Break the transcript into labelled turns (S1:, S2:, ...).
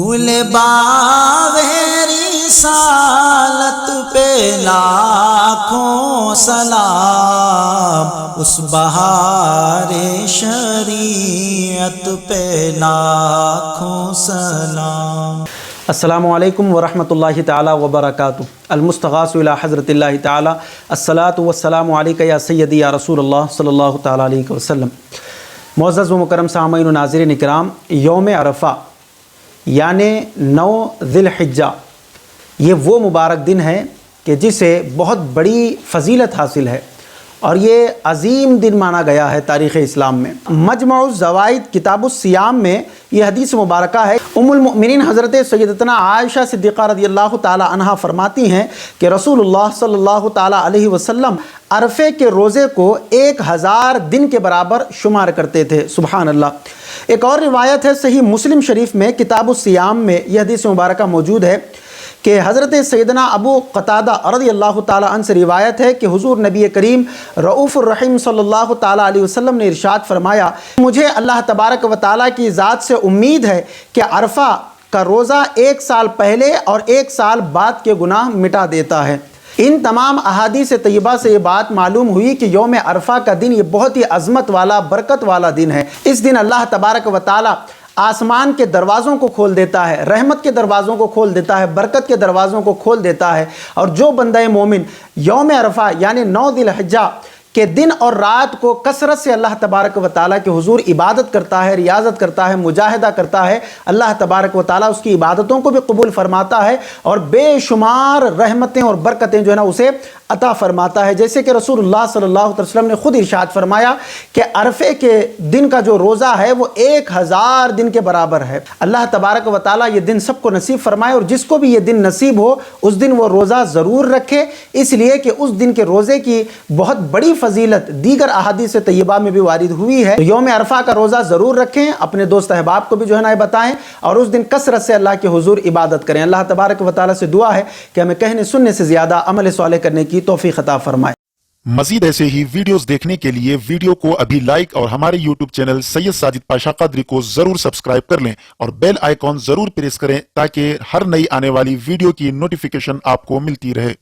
S1: پھول باغ رسالت پہ لاکھوں سلام، اس بہار شریعت پہ لاکھوں سلام۔
S2: السلام علیکم ورحمۃ اللہ تعالی وبرکاتہ۔ المستغاث الی حضرت اللہ تعالی الصلاۃ والسلام علیک یا سیدی یا رسول اللہ صلی اللہ تعالی علیہ وسلم۔ معزز و مکرم سامعین و ناظرین اکرام، یوم عرفہ یعنی 9 ذی الحجہ یہ وہ مبارک دن ہے کہ جسے بہت بڑی فضیلت حاصل ہے اور یہ عظیم دن مانا گیا ہے تاریخ اسلام میں۔ مجمع الزوائد کتاب الصیام میں یہ حدیث مبارکہ ہے۔ ام المؤمنین حضرت سیدتنا عائشہ صدیقہ رضی اللہ تعالی عنہا فرماتی ہیں کہ رسول اللہ صلی اللہ تعالی علیہ وسلم عرفے کے روزے کو 1000 دن کے برابر شمار کرتے تھے۔ سبحان اللہ۔ ایک اور روایت ہے صحیح مسلم شریف میں کتاب الصیام میں یہ حدیث مبارکہ موجود ہے کہ حضرت سیدنا ابو قتادہ رضی اللہ تعالی عنہ سے روایت ہے کہ حضور نبی کریم رؤوف الرحیم صلی اللہ تعالی علیہ وسلم نے ارشاد فرمایا، مجھے اللہ تبارک و تعالی کی ذات سے امید ہے کہ عرفہ کا روزہ 1 سال پہلے اور 1 سال بعد کے گناہ مٹا دیتا ہے۔ ان تمام احادیث طیبہ سے یہ بات معلوم ہوئی کہ یوم عرفہ کا دن یہ بہت ہی عظمت والا برکت والا دن ہے۔ اس دن اللہ تبارک و تعالی آسمان کے دروازوں کو کھول دیتا ہے، رحمت کے دروازوں کو کھول دیتا ہے، برکت کے دروازوں کو کھول دیتا ہے، اور جو بندہ مومن یوم عرفہ یعنی 9 ذی الحجہ کہ دن اور رات کو کثرت سے اللہ تبارک و تعالیٰ کے حضور عبادت کرتا ہے، ریاضت کرتا ہے، مجاہدہ کرتا ہے، اللہ تبارک و تعالیٰ اس کی عبادتوں کو بھی قبول فرماتا ہے اور بے شمار رحمتیں اور برکتیں جو ہے نا اسے عطا فرماتا ہے۔ جیسے کہ رسول اللہ صلی اللہ علیہ وسلم نے خود ارشاد فرمایا کہ عرفے کے دن کا جو روزہ ہے وہ 1000 دن کے برابر ہے۔ اللہ تبارک و تعالیٰ یہ دن سب کو نصیب فرمائے، اور جس کو بھی یہ دن نصیب ہو اس دن وہ روزہ ضرور رکھے، اس لیے کہ اس دن کے روزے کی بہت بڑی فضیلت دیگر احادیث طیبہ میں بھی وارد ہوئی ہے۔ تو یوم عرفہ کا روزہ ضرور رکھیں، اپنے دوست احباب کو بھی جو ہے نا بتائیں، اور اس دن کثرت سے اللہ کے حضور عبادت کریں۔ اللہ تبارک و تعالیٰ سے دعا ہے کہ ہمیں کہنے سننے سے زیادہ عمل صالح کرنے کی توفیق عطا فرمائے۔
S3: مزید ایسے ہی ویڈیوز دیکھنے کے لیے ویڈیو کو ابھی لائک اور ہمارے یوٹیوب چینل سید ساجد پاشا قادری کو ضرور سبسکرائب کر لیں اور بیل آئیکن ضرور پریس کریں تاکہ ہر نئی آنے والی ویڈیو کی نوٹیفیکیشن آپ کو ملتی رہے۔